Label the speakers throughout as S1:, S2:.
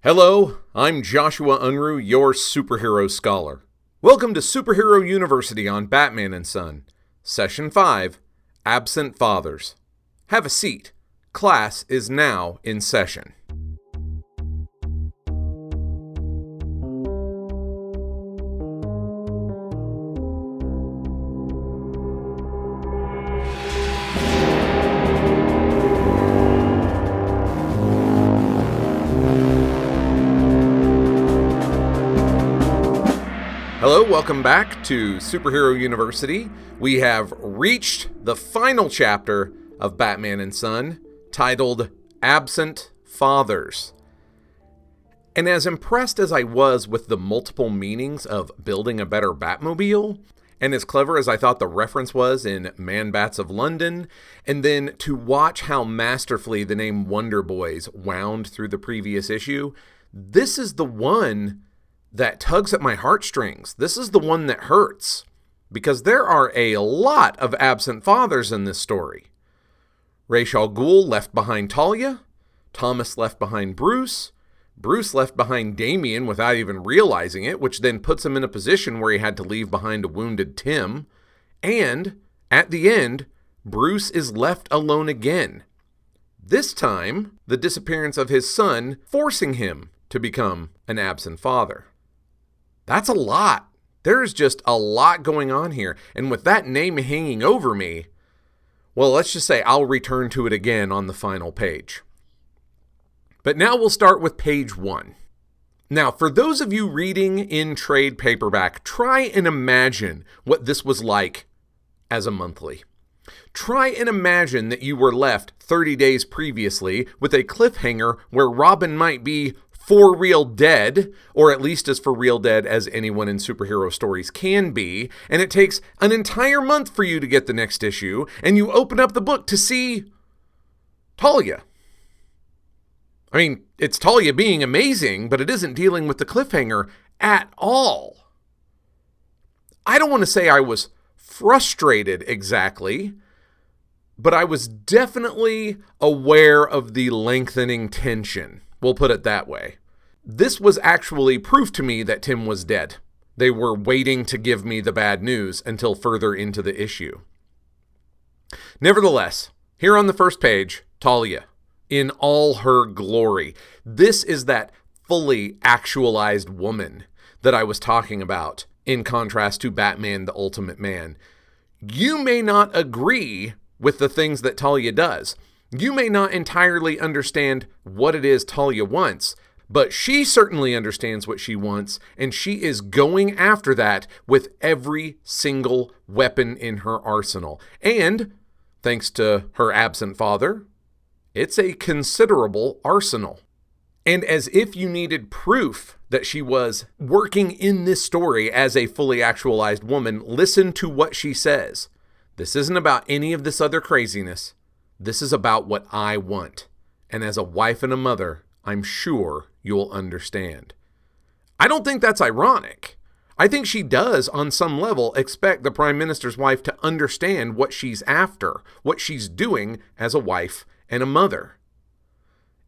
S1: Hello, I'm Joshua Unruh, your superhero scholar. Welcome to Superhero University on Batman and Son, Session 5, Absent Fathers. Have a seat. Class is now in session. Hello, welcome back to Superhero University. We have reached the final chapter of Batman and Son, titled Absent Fathers. And as impressed as I was with the multiple meanings of building a better Batmobile, and as clever as I thought the reference was in Man Bats of London, and then to watch how masterfully the name Wonderboys wound through the previous issue, this is the one that tugs at my heartstrings. This is the one that hurts, because there are a lot of absent fathers in this story. Ra's al Ghul left behind Talia, Thomas left behind Bruce left behind Damian without even realizing it, which then puts him in a position where he had to leave behind a wounded Tim, and at the end, Bruce is left alone again. This time, the disappearance of his son forcing him to become an absent father. That's a lot. There is just a lot going on here. And with that name hanging over me, well, let's just say I'll return to it again on the final page. But now we'll start with page 1. Now, for those of you reading in trade paperback, try and imagine what this was like as a monthly. Try and imagine that you were left 30 days previously with a cliffhanger where Robin might be for real dead, or at least as for real dead as anyone in superhero stories can be, and it takes an entire month for you to get the next issue, and you open up the book to see Talia. I mean, it's Talia being amazing, but it isn't dealing with the cliffhanger at all. I don't want to say I was frustrated exactly, but I was definitely aware of the lengthening tension. We'll put it that way. This was actually proof to me that Tim was dead. They were waiting to give me the bad news until further into the issue. Nevertheless, here on the first page, Talia, in all her glory. This is that fully actualized woman that I was talking about, in contrast to Batman, the Ultimate Man. You may not agree with the things that Talia does. You may not entirely understand what it is Talia wants, but she certainly understands what she wants, and she is going after that with every single weapon in her arsenal. And, thanks to her absent father, it's a considerable arsenal. And as if you needed proof that she was working in this story as a fully actualized woman, listen to what she says. This isn't about any of this other craziness. This is about what I want. And as a wife and a mother, I'm sure you'll understand. I don't think that's ironic. I think she does, on some level, expect the Prime Minister's wife to understand what she's after, what she's doing as a wife and a mother.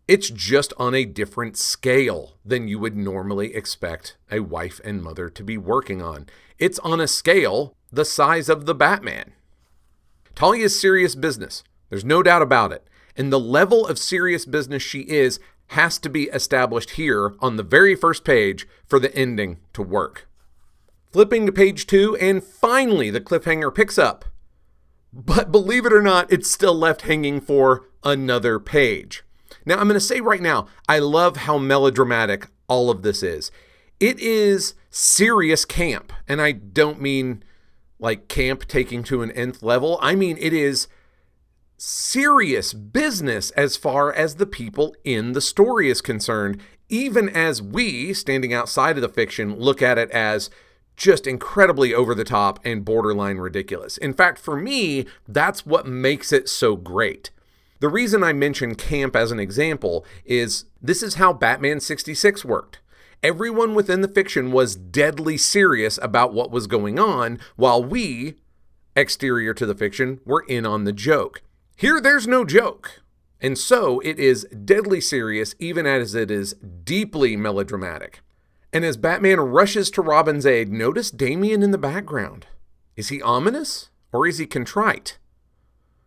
S1: It's just on a different scale than you would normally expect a wife and mother to be working on. It's on a scale the size of the Batman. Talia's serious business. There's no doubt about it. And the level of serious business she is has to be established here on the very first page for the ending to work. Flipping to page 2, and finally the cliffhanger picks up. But believe it or not, it's still left hanging for another page. Now, I'm going to say right now, I love how melodramatic all of this is. It is serious camp, and I don't mean like camp taking to an nth level. I mean, it is serious business as far as the people in the story is concerned, even as we, standing outside of the fiction, look at it as just incredibly over the top and borderline ridiculous. In fact, for me, that's what makes it so great. The reason I mention camp as an example is this is how Batman 66 worked. Everyone within the fiction was deadly serious about what was going on, while we, exterior to the fiction, were in on the joke. Here, there's no joke. And so it is deadly serious, even as it is deeply melodramatic. And as Batman rushes to Robin's aid, notice Damian in the background. Is he ominous or is he contrite?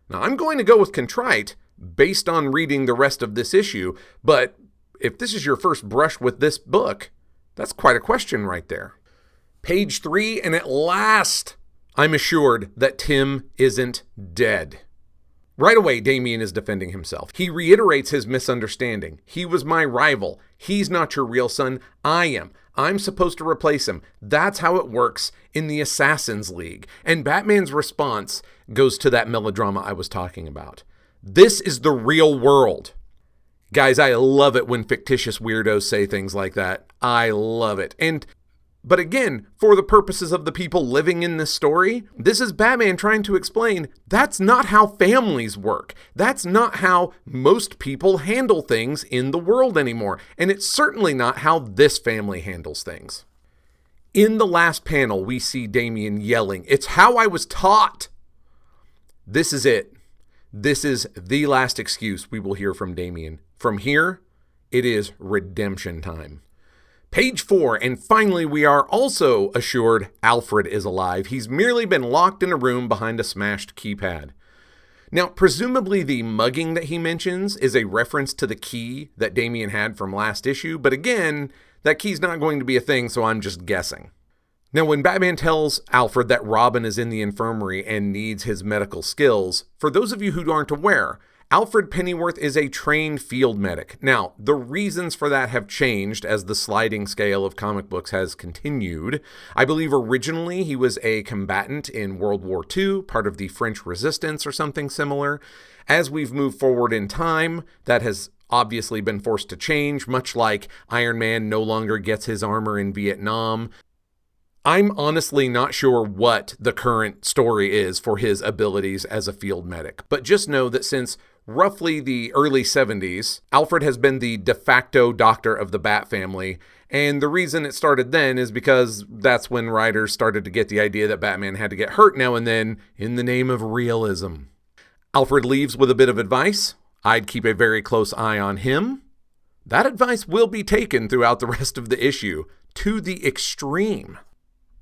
S1: Now, I'm going to go with contrite based on reading the rest of this issue, but if this is your first brush with this book, that's quite a question right there. Page 3, and at last, I'm assured that Tim isn't dead. Right away, Damian is defending himself. He reiterates his misunderstanding. He was my rival. He's not your real son. I am. I'm supposed to replace him. That's how it works in the Assassin's League. And Batman's response goes to that melodrama I was talking about. This is the real world. Guys, I love it when fictitious weirdos say things like that. I love it. But again, for the purposes of the people living in this story, this is Batman trying to explain that's not how families work. That's not how most people handle things in the world anymore. And it's certainly not how this family handles things. In the last panel, we see Damian yelling, "It's how I was taught." This is it. This is the last excuse we will hear from Damian. From here, it is redemption time. Page 4, and finally we are also assured Alfred is alive. He's merely been locked in a room behind a smashed keypad. Now, presumably the mugging that he mentions is a reference to the key that Damian had from last issue, but again, that key's not going to be a thing, so I'm just guessing. Now, when Batman tells Alfred that Robin is in the infirmary and needs his medical skills, for those of you who aren't aware, Alfred Pennyworth is a trained field medic. Now, the reasons for that have changed as the sliding scale of comic books has continued. I believe originally he was a combatant in World War II, part of the French Resistance or something similar. As we've moved forward in time, that has obviously been forced to change, much like Iron Man no longer gets his armor in Vietnam. I'm honestly not sure what the current story is for his abilities as a field medic, but just know that since roughly the early 70s, Alfred has been the de facto doctor of the Bat family, and the reason it started then is because that's when writers started to get the idea that Batman had to get hurt now and then in the name of realism. Alfred leaves with a bit of advice. I'd keep a very close eye on him. That advice will be taken throughout the rest of the issue, to the extreme.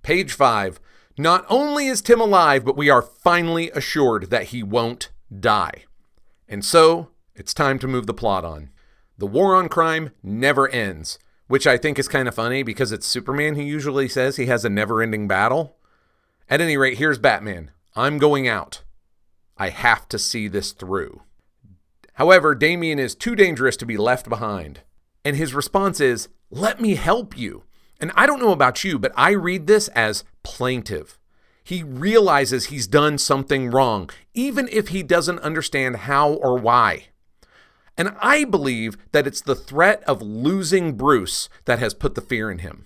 S1: Page 5. Not only is Tim alive, but we are finally assured that he won't die. And so, it's time to move the plot on. The war on crime never ends, which I think is kind of funny because it's Superman who usually says he has a never-ending battle. At any rate, here's Batman. I'm going out. I have to see this through. However, Damian is too dangerous to be left behind. And his response is, "Let me help you." And I don't know about you, but I read this as plaintive. He realizes he's done something wrong, even if he doesn't understand how or why. And I believe that it's the threat of losing Bruce that has put the fear in him.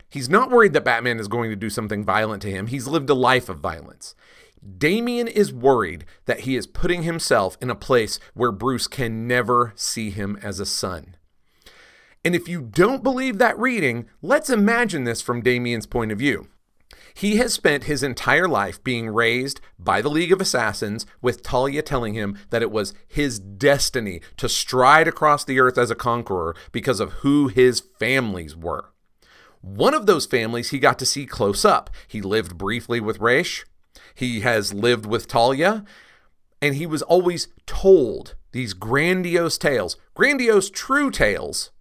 S1: He's not worried that Batman is going to do something violent to him. He's lived a life of violence. Damian is worried that he is putting himself in a place where Bruce can never see him as a son. And if you don't believe that reading, let's imagine this from Damian's point of view. He has spent his entire life being raised by the League of Assassins, with Talia telling him that it was his destiny to stride across the earth as a conqueror because of who his families were. One of those families he got to see close up. He lived briefly with Ra's. He has lived with Talia. And he was always told these grandiose tales, grandiose true tales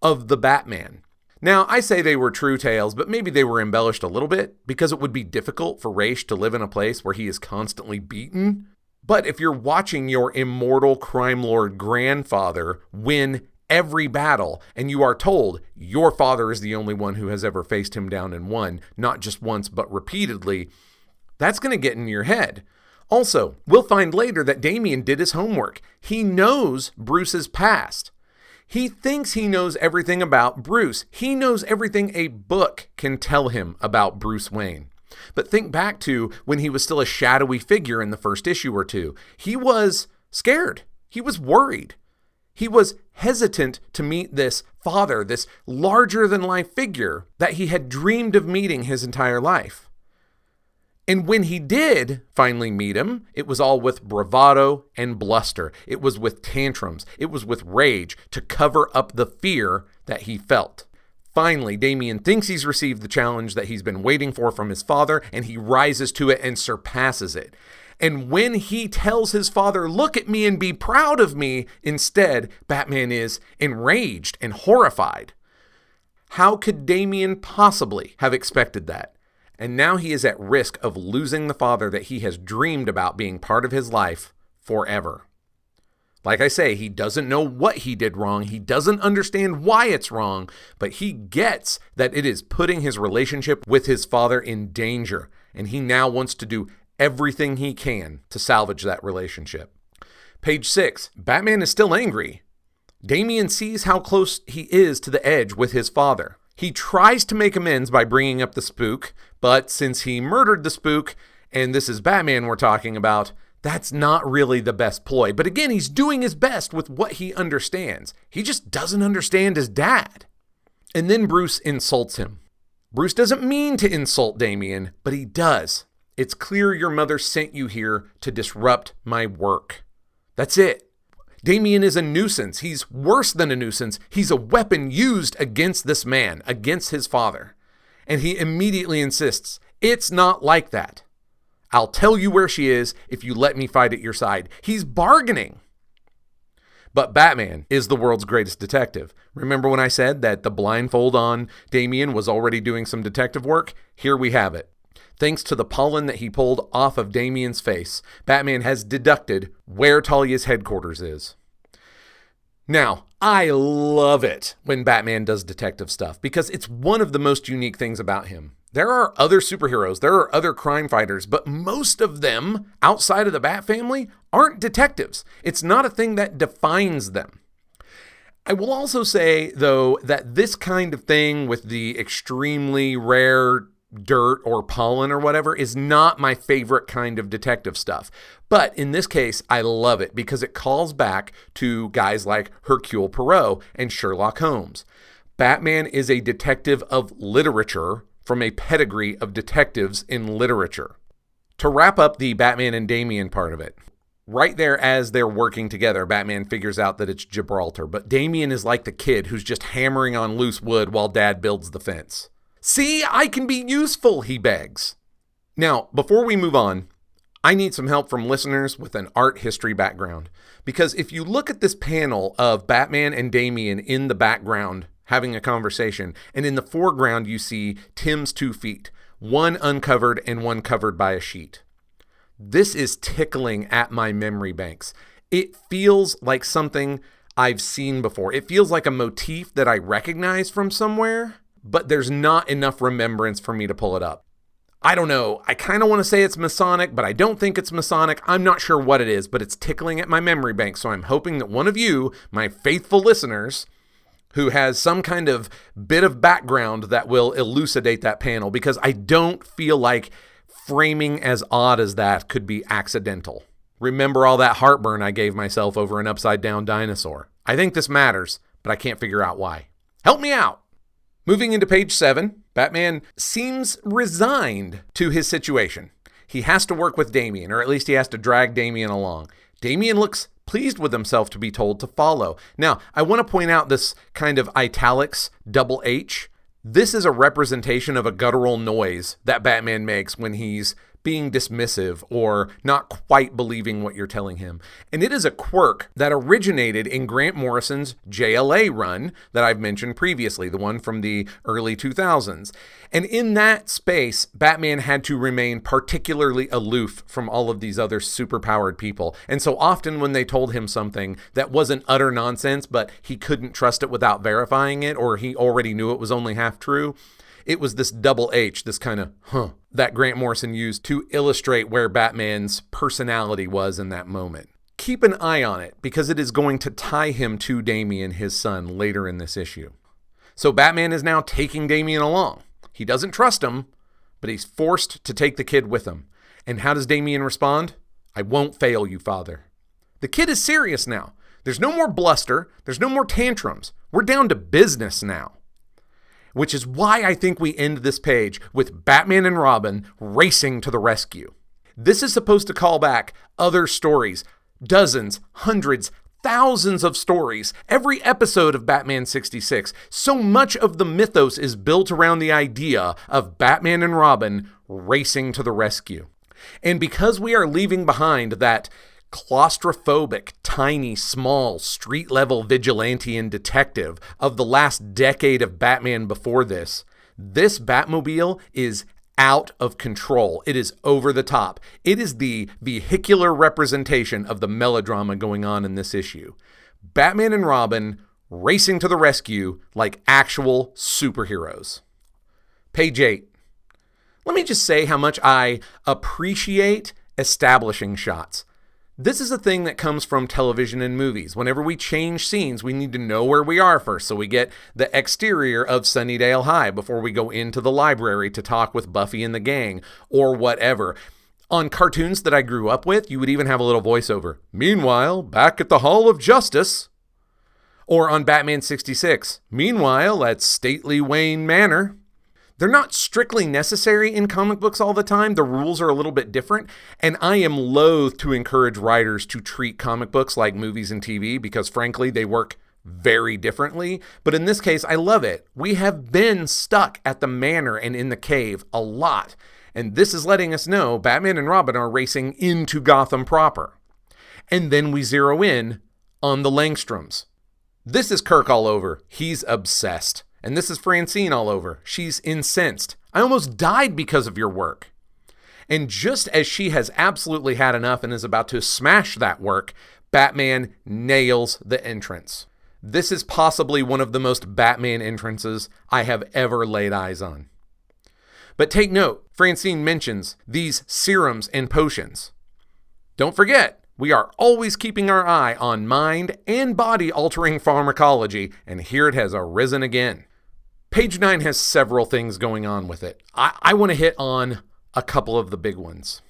S1: of the Batman. Now, I say they were true tales, but maybe they were embellished a little bit because it would be difficult for Ra's to live in a place where he is constantly beaten. But if you're watching your immortal crime lord grandfather win every battle, and you are told your father is the only one who has ever faced him down and won, not just once, but repeatedly, that's going to get in your head. Also, we'll find later that Damian did his homework. He knows Bruce's past. He thinks he knows everything about Bruce. He knows everything a book can tell him about Bruce Wayne. But think back to when he was still a shadowy figure in the first issue or two. He was scared. He was worried. He was hesitant to meet this father, this larger-than-life figure that he had dreamed of meeting his entire life. And when he did finally meet him, it was all with bravado and bluster. It was with tantrums. It was with rage to cover up the fear that he felt. Finally, Damien thinks he's received the challenge that he's been waiting for from his father, and he rises to it and surpasses it. And when he tells his father, "Look at me and be proud of me," instead, Batman is enraged and horrified. How could Damien possibly have expected that? And now he is at risk of losing the father that he has dreamed about being part of his life forever. Like I say, he doesn't know what he did wrong. He doesn't understand why it's wrong, but he gets that it is putting his relationship with his father in danger, and he now wants to do everything he can to salvage that relationship. Page 6, Batman is still angry. Damien sees how close he is to the edge with his father. He tries to make amends by bringing up the spook, but since he murdered the spook, and this is Batman we're talking about, that's not really the best ploy. But again, he's doing his best with what he understands. He just doesn't understand his dad. And then Bruce insults him. Bruce doesn't mean to insult Damien, but he does. It's clear your mother sent you here to disrupt my work. That's it. Damien is a nuisance. He's worse than a nuisance. He's a weapon used against this man, against his father. And he immediately insists, "It's not like that. I'll tell you where she is if you let me fight at your side." He's bargaining. But Batman is the world's greatest detective. Remember when I said that the blindfold on Damien was already doing some detective work? Here we have it. Thanks to the pollen that he pulled off of Damien's face, Batman has deducted where Talia's headquarters is. Now, I love it when Batman does detective stuff because it's one of the most unique things about him. There are other superheroes, there are other crime fighters, but most of them outside of the Bat family aren't detectives. It's not a thing that defines them. I will also say, though, that this kind of thing with the extremely rare dirt or pollen or whatever is not my favorite kind of detective stuff. But in this case, I love it because it calls back to guys like Hercule Poirot and Sherlock Holmes. Batman is a detective of literature from a pedigree of detectives in literature. To wrap up the Batman and Damien part of it, right there as they're working together, Batman figures out that it's Gibraltar, but Damien is like the kid who's just hammering on loose wood while Dad builds the fence. "See, I can be useful," he begs. Now, before we move on, I need some help from listeners with an art history background. Because if you look at this panel of Batman and Damien in the background having a conversation, and in the foreground you see Tim's 2 feet, one uncovered and one covered by a sheet. This is tickling at my memory banks. It feels like something I've seen before. It feels like a motif that I recognize from somewhere, but there's not enough remembrance for me to pull it up. I don't know. I kind of want to say it's Masonic, but I don't think it's Masonic. I'm not sure what it is, but it's tickling at my memory bank. So I'm hoping that one of you, my faithful listeners, who has some kind of bit of background that will elucidate that panel, because I don't feel like framing as odd as that could be accidental. Remember all that heartburn I gave myself over an upside down dinosaur. I think this matters, but I can't figure out why. Help me out. Moving into page 7, Batman seems resigned to his situation. He has to work with Damien, or at least he has to drag Damien along. Damien looks pleased with himself to be told to follow. Now, I want to point out this kind of italics, double H. This is a representation of a guttural noise that Batman makes when he's being dismissive or not quite believing what you're telling him. And it is a quirk that originated in Grant Morrison's JLA run that I've mentioned previously, the one from the early 2000s. And in that space, Batman had to remain particularly aloof from all of these other superpowered people. And so often when they told him something that wasn't utter nonsense, but he couldn't trust it without verifying it, or he already knew it was only half true, it was this double H, this kind of that Grant Morrison used to illustrate where Batman's personality was in that moment. Keep an eye on it because it is going to tie him to Damien, his son, later in this issue. So Batman is now taking Damien along. He doesn't trust him, but he's forced to take the kid with him. And how does Damien respond? "I won't fail you, father." The kid is serious now. There's no more bluster. There's no more tantrums. We're down to business now. which is why I think we end this page with Batman and Robin racing to the rescue. This is supposed to call back other stories, dozens, hundreds, thousands of stories, every episode of Batman 66. So much of the mythos is built around the idea of Batman and Robin racing to the rescue. And because we are leaving behind that claustrophobic, tiny, small, street-level vigilante and detective of the last decade of Batman before this Batmobile is out of control. It is over the top. It is the vehicular representation of the melodrama going on in this issue. Batman and Robin racing to the rescue like actual superheroes. Page 8. Let me just say how much I appreciate establishing shots. This is a thing that comes from television and movies. Whenever we change scenes, we need to know where we are first. So we get the exterior of Sunnydale High before we go into the library to talk with Buffy and the gang or whatever. On cartoons that I grew up with, you would even have a little voiceover. Meanwhile, back at the Hall of Justice. Or on Batman 66. Meanwhile, at stately Wayne Manor. They're not strictly necessary in comic books all the time. The rules are a little bit different. And I am loath to encourage writers to treat comic books like movies and TV because, frankly, they work very differently. But in this case, I love it. We have been stuck at the manor and in the cave a lot. And this is letting us know Batman and Robin are racing into Gotham proper. And then we zero in on the Langstroms. This is Kirk all over. He's obsessed. And this is Francine all over. She's incensed. I almost died because of your work. And just as she has absolutely had enough and is about to smash that work, Batman nails the entrance. This is possibly one of the most Batman entrances I have ever laid eyes on. But take note, Francine mentions these serums and potions. Don't forget, we are always keeping our eye on mind and body altering pharmacology, and here it has arisen again. Page 9 has several things going on with it. I want to hit on a couple of the big ones.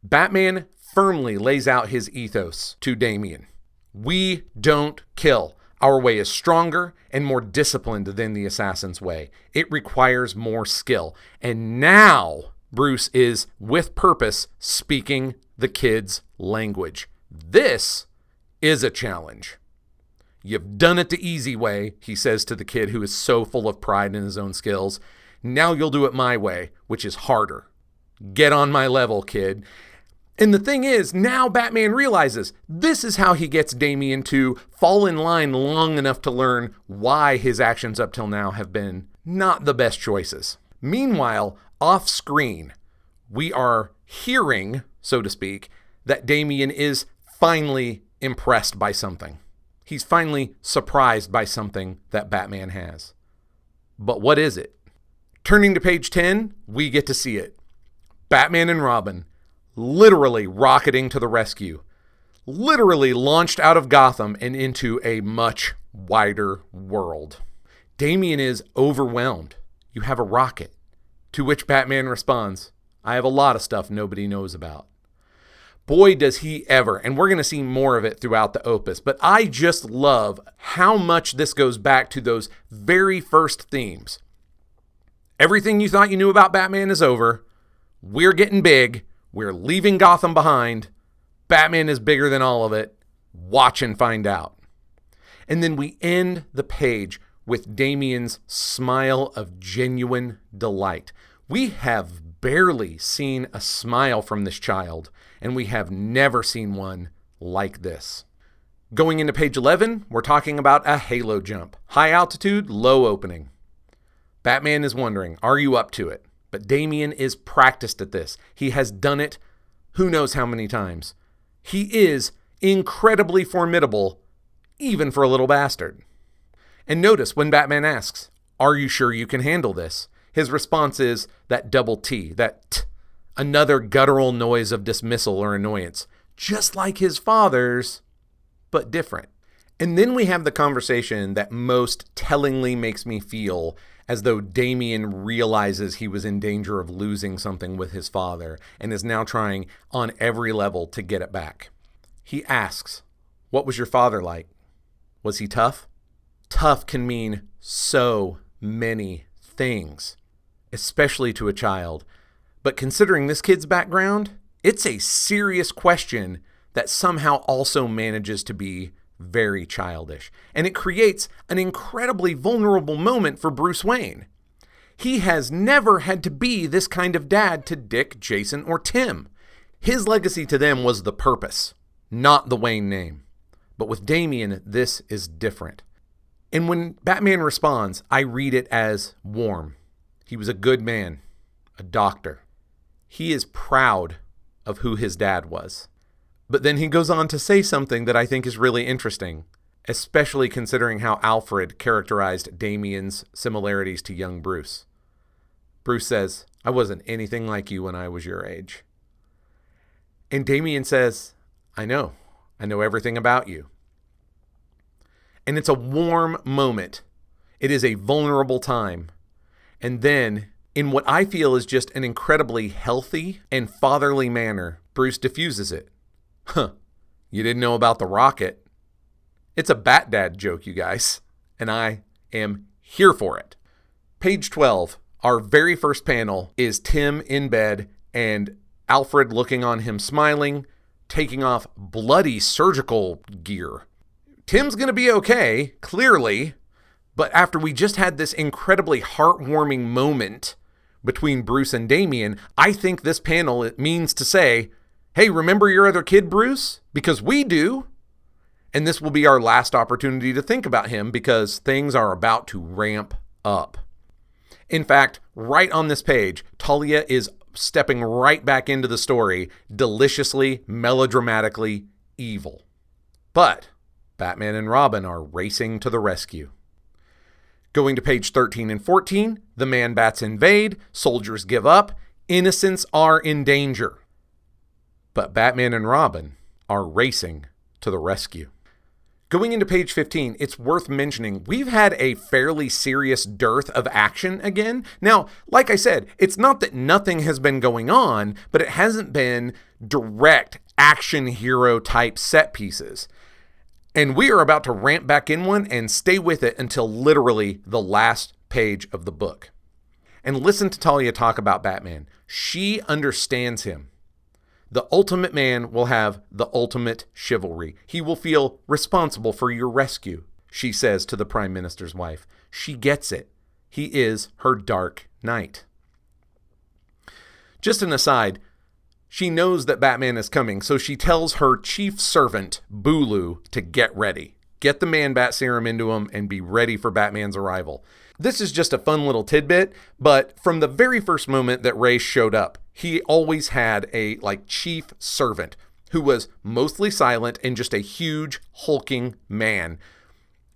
S1: Batman firmly lays out his ethos to Damian. We don't kill. Our way is stronger and more disciplined than the assassin's way. It requires more skill. And now Bruce is, with purpose, speaking the kid's language. This is a challenge. You've done it the easy way, he says to the kid who is so full of pride in his own skills. Now you'll do it my way, which is harder. Get on my level, kid. And the thing is, now Batman realizes this is how he gets Damian to fall in line long enough to learn why his actions up till now have been not the best choices. Meanwhile, off screen, we are hearing, so to speak, that Damian is finally impressed by something. He's finally surprised by something that Batman has. But what is it? Turning to page 10, we get to see it. Batman and Robin, literally rocketing to the rescue, literally launched out of Gotham and into a much wider world. Damian is overwhelmed. You have a rocket. To which Batman responds, I have a lot of stuff nobody knows about. Boy, does he ever, and we're going to see more of it throughout the opus, but I just love how much this goes back to those very first themes. Everything you thought you knew about Batman is over. We're getting big. We're leaving Gotham behind. Batman is bigger than all of it. Watch and find out. And then we end the page with Damian's smile of genuine delight. We have barely seen a smile from this child, and we have never seen one like this. Going into page 11, we're talking about a halo jump. High altitude, low opening. Batman is wondering, are you up to it? But Damian is practiced at this. He has done it who knows how many times. He is incredibly formidable, even for a little bastard. And notice when Batman asks, are you sure you can handle this? His response is that double T, that t, another guttural noise of dismissal or annoyance, just like his father's, but different. And then we have the conversation that most tellingly makes me feel as though Damian realizes he was in danger of losing something with his father and is now trying on every level to get it back. He asks, what was your father like? Was he tough? Tough can mean so many things, especially to a child. But considering this kid's background, it's a serious question that somehow also manages to be very childish. And it creates an incredibly vulnerable moment for Bruce Wayne. He has never had to be this kind of dad to Dick, Jason, or Tim. His legacy to them was the purpose, not the Wayne name. But with Damian, this is different. And when Batman responds, I read it as warm. He was a good man, a doctor. He is proud of who his dad was. But then he goes on to say something that I think is really interesting, especially considering how Alfred characterized Damian's similarities to young Bruce. Bruce says, I wasn't anything like you when I was your age. And Damian says, I know everything about you. And it's a warm moment. It is a vulnerable time. And then, in what I feel is just an incredibly healthy and fatherly manner, Bruce diffuses it. You didn't know about the rocket. It's a Bat Dad joke, you guys. And I am here for it. Page 12, our very first panel is Tim in bed and Alfred looking on him smiling, taking off bloody surgical gear. Tim's going to be okay, clearly, but after we just had this incredibly heartwarming moment between Bruce and Damian, I think this panel it means to say, hey, remember your other kid, Bruce? Because we do. And this will be our last opportunity to think about him because things are about to ramp up. In fact, right on this page, Talia is stepping right back into the story, deliciously, melodramatically evil. But Batman and Robin are racing to the rescue. Going to page 13 and 14, the Man-Bats invade, soldiers give up, innocents are in danger. But Batman and Robin are racing to the rescue. Going into page 15, it's worth mentioning we've had a fairly serious dearth of action again. Now, like I said, it's not that nothing has been going on, but it hasn't been direct action hero type set pieces. And we are about to ramp back in one and stay with it until literally the last page of the book. And listen to Talia talk about Batman. She understands him. The ultimate man will have the ultimate chivalry. He will feel responsible for your rescue, she says to the Prime Minister's wife. She gets it. He is her Dark Knight. Just an aside, she knows that Batman is coming, so she tells her chief servant, Bulu, to get ready. Get the Man-Bat serum into him and be ready for Batman's arrival. This is just a fun little tidbit, but from the very first moment that Ray showed up, he always had a chief servant who was mostly silent and just a huge hulking man.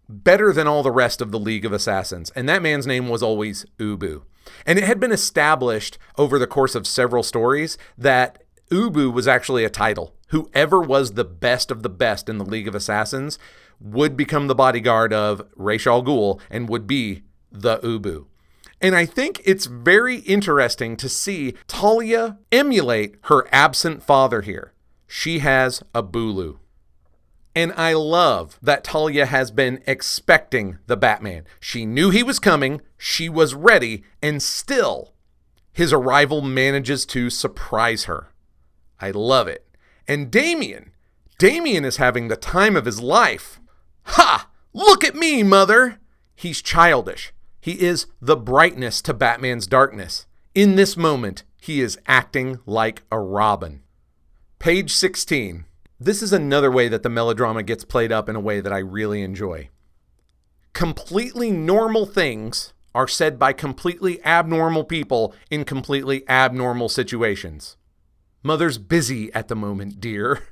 S1: Better than all the rest of the League of Assassins. And that man's name was always Ubu. And it had been established over the course of several stories that Ubu was actually a title. Whoever was the best of the best in the League of Assassins would become the bodyguard of Ra's al Ghul and would be the Ubu. And I think it's very interesting to see Talia emulate her absent father here. She has a Bulu. And I love that Talia has been expecting the Batman. She knew he was coming, she was ready, and still his arrival manages to surprise her. I love it. And Damian is having the time of his life. Ha! Look at me, mother! He's childish. He is the brightness to Batman's darkness. In this moment, he is acting like a Robin. Page 16. This is another way that the melodrama gets played up in a way that I really enjoy. Completely normal things are said by completely abnormal people in completely abnormal situations. Mother's busy at the moment, dear,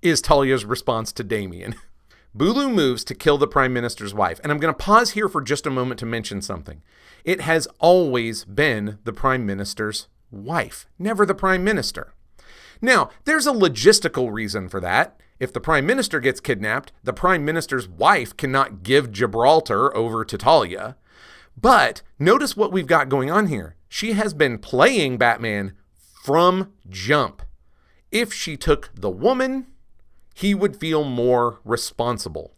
S1: is Talia's response to Damian. Bulu moves to kill the Prime Minister's wife. And I'm going to pause here for just a moment to mention something. It has always been the Prime Minister's wife, never the Prime Minister. Now, there's a logistical reason for that. If the Prime Minister gets kidnapped, the Prime Minister's wife cannot give Gibraltar over to Talia. But notice what we've got going on here. She has been playing Batman from jump. If she took the woman, he would feel more responsible.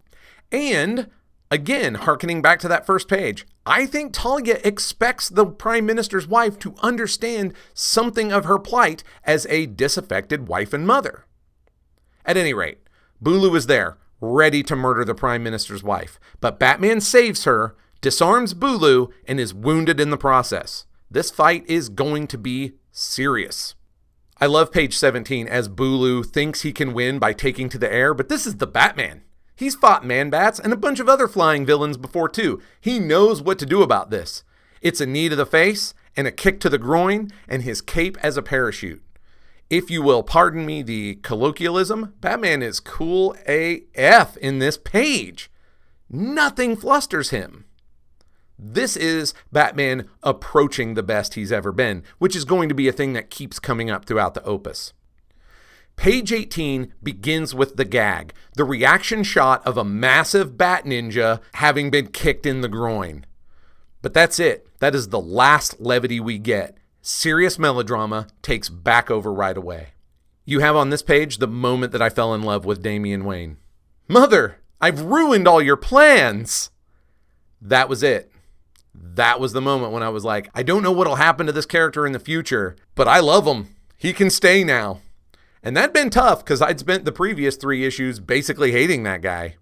S1: And again, hearkening back to that first page, I think Talia expects the Prime Minister's wife to understand something of her plight as a disaffected wife and mother. At any rate, Bulu is there, ready to murder the Prime Minister's wife, but Batman saves her, disarms Bulu, and is wounded in the process. This fight is going to be serious. I love page 17 as Bulu thinks he can win by taking to the air, but this is the Batman. He's fought Man-Bats and a bunch of other flying villains before too. He knows what to do about this. It's a knee to the face and a kick to the groin and his cape as a parachute. If you will pardon me the colloquialism, Batman is cool AF in this page. Nothing flusters him. This is Batman approaching the best he's ever been, which is going to be a thing that keeps coming up throughout the opus. Page 18 begins with the gag, the reaction shot of a massive bat ninja having been kicked in the groin. But that's it. That is the last levity we get. Serious melodrama takes back over right away. You have on this page the moment that I fell in love with Damian Wayne. Mother, I've ruined all your plans. That was it. That was the moment when I was like, I don't know what'll happen to this character in the future, but I love him. He can stay now. And that'd been tough because I'd spent the previous 3 issues basically hating that guy.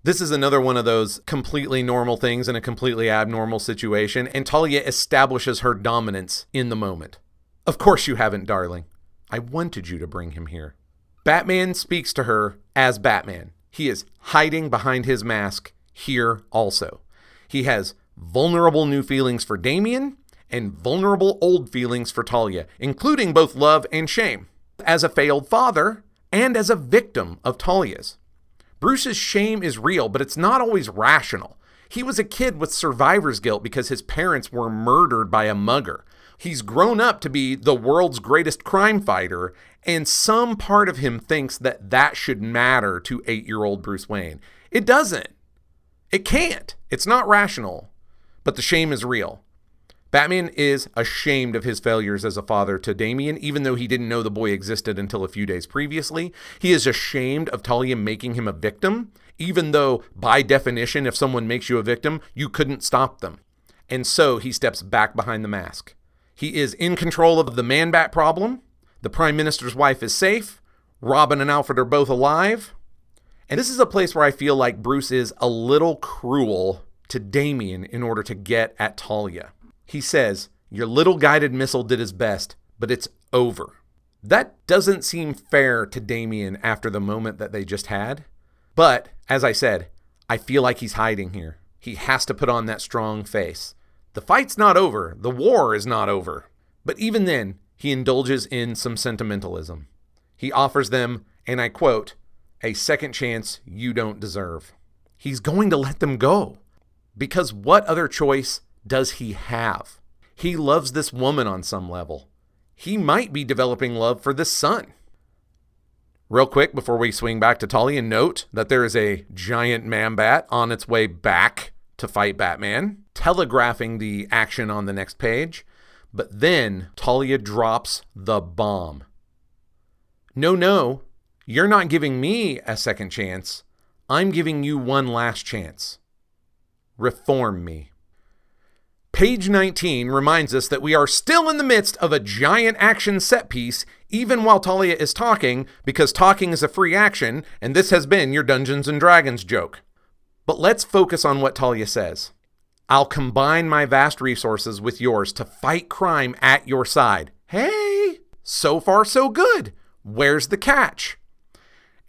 S1: This is another one of those completely normal things in a completely abnormal situation, and Talia establishes her dominance in the moment. Of course you haven't, darling. I wanted you to bring him here. Batman speaks to her as Batman. He is hiding behind his mask here also. He has vulnerable new feelings for Damian and vulnerable old feelings for Talia, including both love and shame. As a failed father and as a victim of Talia's. Bruce's shame is real, but it's not always rational. He was a kid with survivor's guilt because his parents were murdered by a mugger. He's grown up to be the world's greatest crime fighter, and some part of him thinks that that should matter to 8-year-old Bruce Wayne. It doesn't. It can't. It's not rational. But the shame is real. Batman is ashamed of his failures as a father to Damian, even though he didn't know the boy existed until a few days previously. He is ashamed of Talia making him a victim, even though, by definition, if someone makes you a victim, you couldn't stop them. And so he steps back behind the mask. He is in control of the Man-Bat problem. The Prime Minister's wife is safe. Robin and Alfred are both alive. And this is a place where I feel like Bruce is a little cruel to Damian in order to get at Talia. He says, your little guided missile did his best, but it's over. That doesn't seem fair to Damian after the moment that they just had. But, as I said, I feel like he's hiding here. He has to put on that strong face. The fight's not over. The war is not over. But even then, he indulges in some sentimentalism. He offers them, and I quote, a second chance you don't deserve. He's going to let them go. Because what other choice does he have? He loves this woman on some level. He might be developing love for this son. Real quick, before we swing back to Talia, note that there is a giant Man-Bat on its way back to fight Batman, telegraphing the action on the next page. But then Talia drops the bomb. No, you're not giving me a second chance. I'm giving you one last chance. Reform me. Page 19 reminds us that we are still in the midst of a giant action set piece, even while Talia is talking, because talking is a free action, and this has been your Dungeons & Dragons joke. But let's focus on what Talia says. I'll combine my vast resources with yours to fight crime at your side. Hey, so far so good. Where's the catch?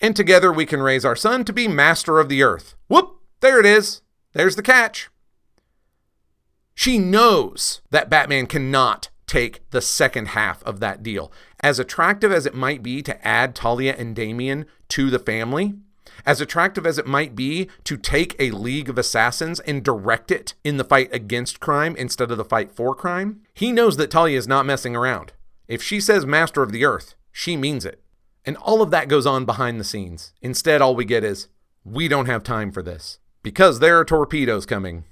S1: And together we can raise our son to be master of the earth. Whoop, there it is. There's the catch. She knows that Batman cannot take the second half of that deal. As attractive as it might be to add Talia and Damian to the family, as attractive as it might be to take a League of Assassins and direct it in the fight against crime instead of the fight for crime, he knows that Talia is not messing around. If she says master of the earth, she means it. And all of that goes on behind the scenes. Instead, all we get is, we don't have time for this because there are torpedoes coming.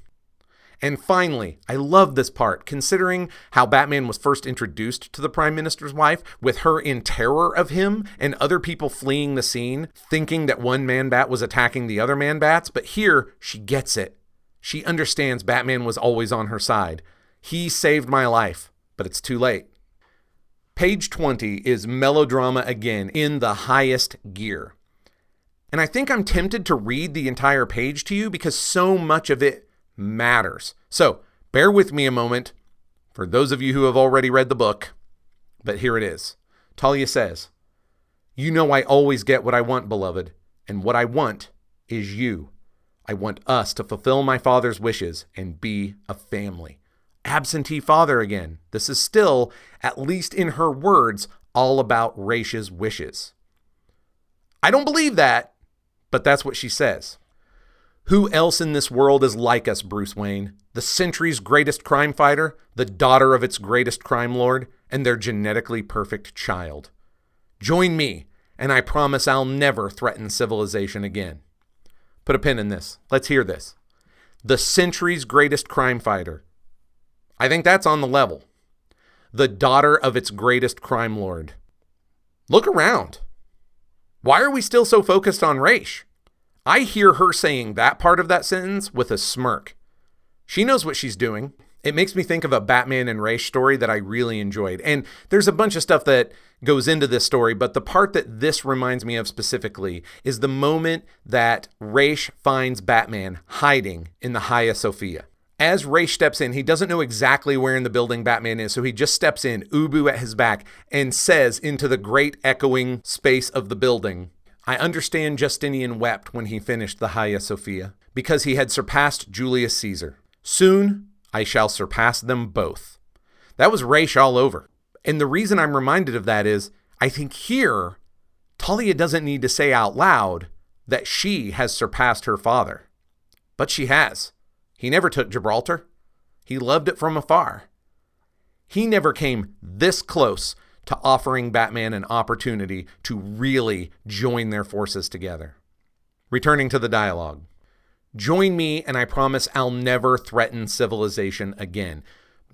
S1: And finally, I love this part, considering how Batman was first introduced to the Prime Minister's wife, with her in terror of him and other people fleeing the scene, thinking that one Man-Bat was attacking the other Man-Bats. But here, she gets it. She understands Batman was always on her side. He saved my life, but it's too late. Page 20 is melodrama again in the highest gear. And I think I'm tempted to read the entire page to you because so much of it matters. So bear with me a moment for those of you who have already read the book, but here it is. Talia says, "You know I always get what I want, beloved, and what I want is you. I want us to fulfill my father's wishes and be a family." Absentee father again. This is still, at least in her words, all about Raish's wishes. I don't believe that, but that's what she says. Who else in this world is like us, Bruce Wayne? The century's greatest crime fighter, the daughter of its greatest crime lord, and their genetically perfect child. Join me, and I promise I'll never threaten civilization again. Put a pin in this. Let's hear this. The century's greatest crime fighter. I think that's on the level. The daughter of its greatest crime lord. Look around. Why are we still so focused on Raish? I hear her saying that part of that sentence with a smirk. She knows what she's doing. It makes me think of a Batman and Raish story that I really enjoyed. And there's a bunch of stuff that goes into this story, but the part that this reminds me of specifically is the moment that Raish finds Batman hiding in the Hagia Sophia. As Raish steps in, he doesn't know exactly where in the building Batman is, so he just steps in, Ubu at his back, and says into the great echoing space of the building, "I understand Justinian wept when he finished the Hagia Sophia, because he had surpassed Julius Caesar. Soon I shall surpass them both." That was Raish all over. And the reason I'm reminded of that is, I think here, Talia doesn't need to say out loud that she has surpassed her father. But she has. He never took Gibraltar. He loved it from afar. He never came this close to offering Batman an opportunity to really join their forces together. Returning to the dialogue. Join me, and I promise I'll never threaten civilization again.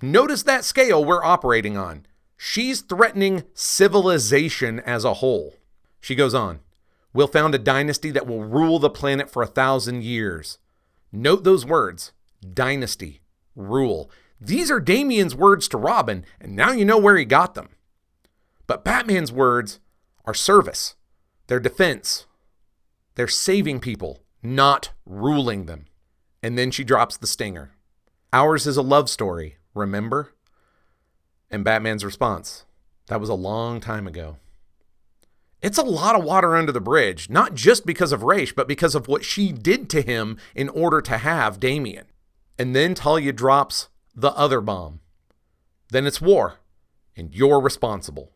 S1: Notice that scale we're operating on. She's threatening civilization as a whole. She goes on. We'll found a dynasty that will rule the planet for 1,000 years. Note those words. Dynasty. Rule. These are Damian's words to Robin, and now you know where he got them. But Batman's words are service. They're defense. They're saving people, not ruling them. And then she drops the stinger. Ours is a love story, remember? And Batman's response, that was a long time ago. It's a lot of water under the bridge, not just because of Raish, but because of what she did to him in order to have Damian. And then Talia drops the other bomb. Then it's war, and you're responsible.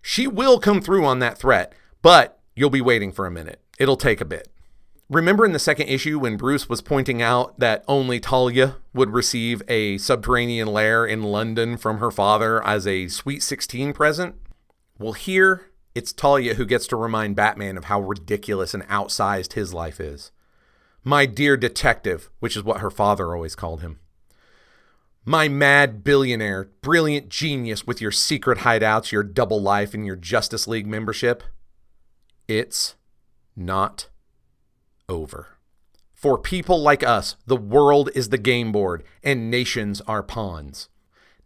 S1: She will come through on that threat, but you'll be waiting for a minute. It'll take a bit. Remember in the second issue when Bruce was pointing out that only Talia would receive a subterranean lair in London from her father as a Sweet 16 present? Well, here it's Talia who gets to remind Batman of how ridiculous and outsized his life is. My dear detective, which is what her father always called him. My mad billionaire, brilliant genius with your secret hideouts, your double life, and your Justice League membership. It's not over. For people like us, the world is the game board and nations are pawns.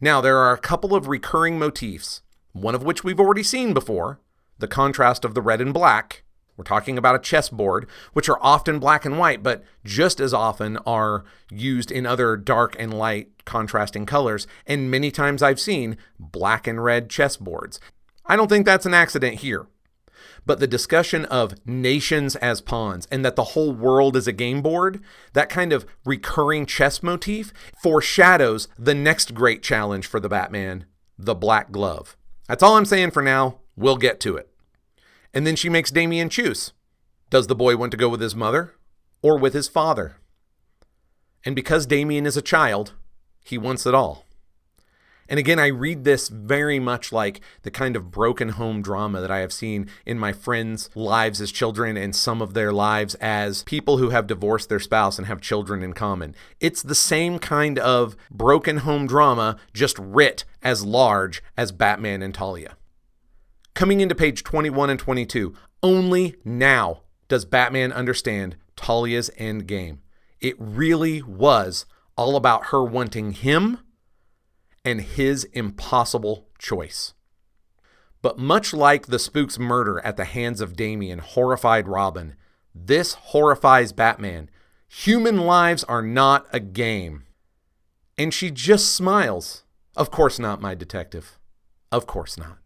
S1: Now, there are a couple of recurring motifs, one of which we've already seen before, the contrast of the red and black. We're talking about a chessboard, which are often black and white, but just as often are used in other dark and light contrasting colors. And many times I've seen black and red chessboards. I don't think that's an accident here. But the discussion of nations as pawns and that the whole world is a game board, that kind of recurring chess motif foreshadows the next great challenge for the Batman, the black glove. That's all I'm saying for now. We'll get to it. And then she makes Damian choose. Does the boy want to go with his mother or with his father? And because Damian is a child, he wants it all. And again, I read this very much like the kind of broken home drama that I have seen in my friends' lives as children and some of their lives as people who have divorced their spouse and have children in common. It's the same kind of broken home drama, just writ as large as Batman and Talia. Coming into page 21 and 22, only now does Batman understand Talia's end game. It really was all about her wanting him and his impossible choice. But much like the spook's murder at the hands of Damian horrified Robin, this horrifies Batman. Human lives are not a game. And she just smiles. Of course not, my detective. Of course not.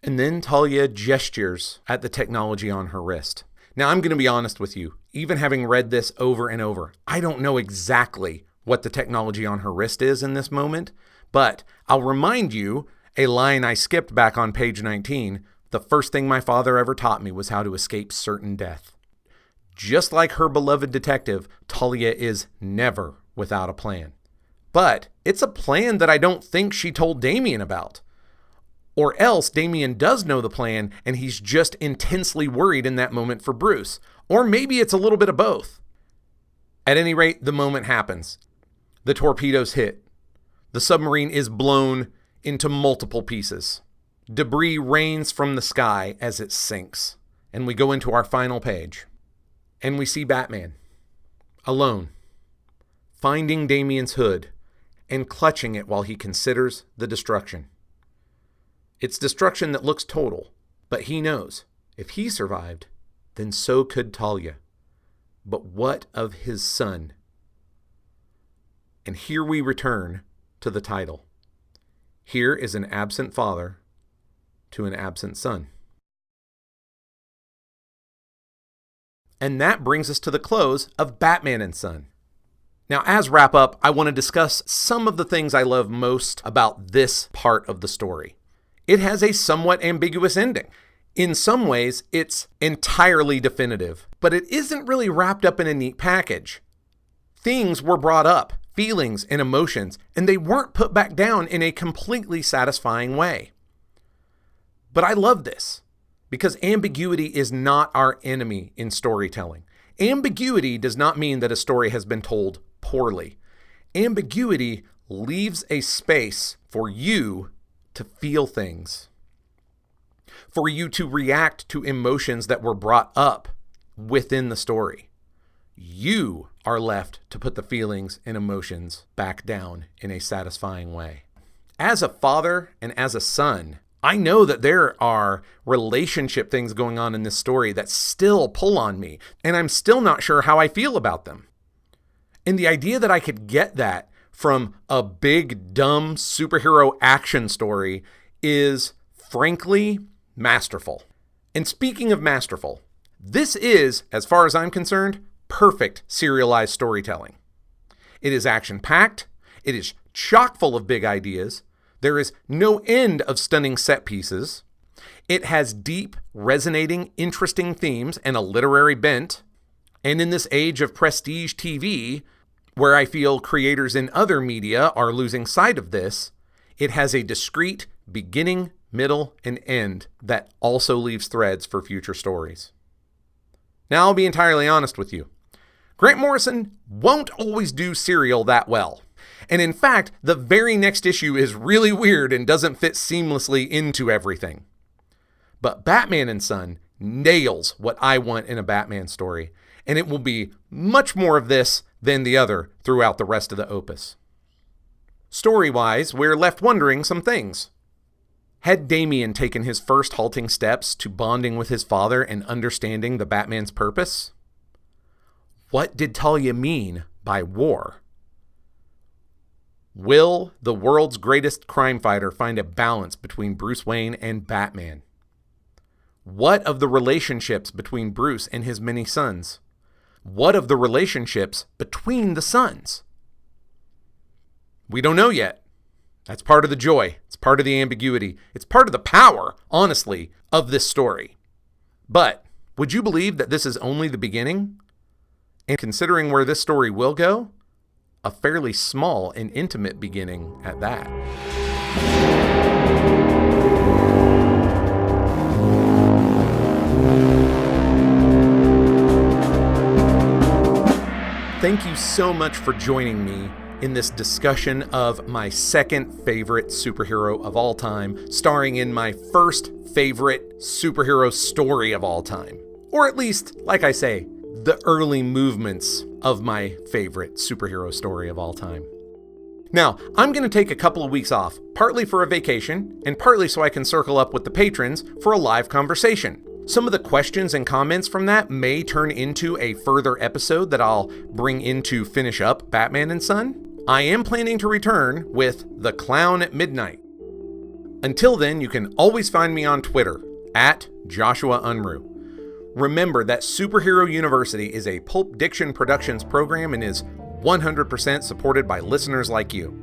S1: And then Talia gestures at the technology on her wrist. Now, I'm going to be honest with you. Even having read this over and over, I don't know exactly what the technology on her wrist is in this moment, but I'll remind you a line I skipped back on page 19. The first thing my father ever taught me was how to escape certain death. Just like her beloved detective, Talia is never without a plan. But it's a plan that I don't think she told Damian about. Or else Damian does know the plan and he's just intensely worried in that moment for Bruce. Or maybe it's a little bit of both. At any rate, the moment happens. The torpedoes hit. The submarine is blown into multiple pieces. Debris rains from the sky as it sinks. And we go into our final page. And we see Batman, alone, finding Damian's hood and clutching it while he considers the destruction. It's destruction that looks total, but he knows if he survived, then so could Talia. But what of his son? And here we return to the title. Here is an absent father to an absent son. And that brings us to the close of Batman and Son. Now, as wrap up, I want to discuss some of the things I love most about this part of the story. It has a somewhat ambiguous ending. In some ways, it's entirely definitive, but it isn't really wrapped up in a neat package. Things were brought up, feelings and emotions, and they weren't put back down in a completely satisfying way. But I love this. Because ambiguity is not our enemy in storytelling. Ambiguity does not mean that a story has been told poorly. Ambiguity leaves a space for you to feel things, for you to react to emotions that were brought up within the story. You are left to put the feelings and emotions back down in a satisfying way. As a father and as a son, I know that there are relationship things going on in this story that still pull on me, and I'm still not sure how I feel about them. And the idea that I could get that from a big, dumb superhero action story is, frankly, masterful. And speaking of masterful, this is, as far as I'm concerned, perfect serialized storytelling. It is action-packed, it is chock full of big ideas, there is no end of stunning set pieces. It has deep, resonating, interesting themes and a literary bent. And in this age of prestige TV, where I feel creators in other media are losing sight of this, it has a discrete beginning, middle, and end that also leaves threads for future stories. Now, I'll be entirely honest with you. Grant Morrison won't always do serial that well. And in fact, the very next issue is really weird and doesn't fit seamlessly into everything. But Batman and Son nails what I want in a Batman story, and it will be much more of this than the other throughout the rest of the opus. Story-wise, we're left wondering some things. Had Damian taken his first halting steps to bonding with his father and understanding the Batman's purpose? What did Talia mean by war? Will the world's greatest crime fighter find a balance between Bruce Wayne and Batman? What of the relationships between Bruce and his many sons? What of the relationships between the sons? We don't know yet. That's part of the joy. It's part of the ambiguity. It's part of the power, honestly, of this story. But would you believe that this is only the beginning? And considering where this story will go, a fairly small and intimate beginning at that. Thank you so much for joining me in this discussion of my second favorite superhero of all time, starring in my first favorite superhero story of all time. Or at least, like I say, the early movements of my favorite superhero story of all time. Now, I'm going to take a couple of weeks off, partly for a vacation, and partly so I can circle up with the patrons for a live conversation. Some of the questions and comments from that may turn into a further episode that I'll bring in to finish up Batman and Son. I am planning to return with The Clown at Midnight. Until then, you can always find me on Twitter, at Joshua Unruh. Remember that Superhero University is a Pulp Diction Productions program and is 100% supported by listeners like you.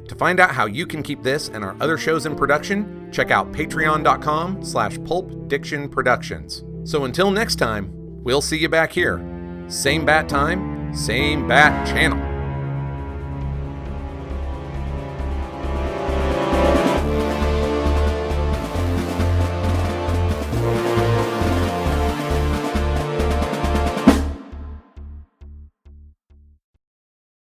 S1: To find out how you can keep this and our other shows in production, check out patreon.com/pulpdictionproductions. So until next time, we'll see you back here. Same bat time, same bat channel.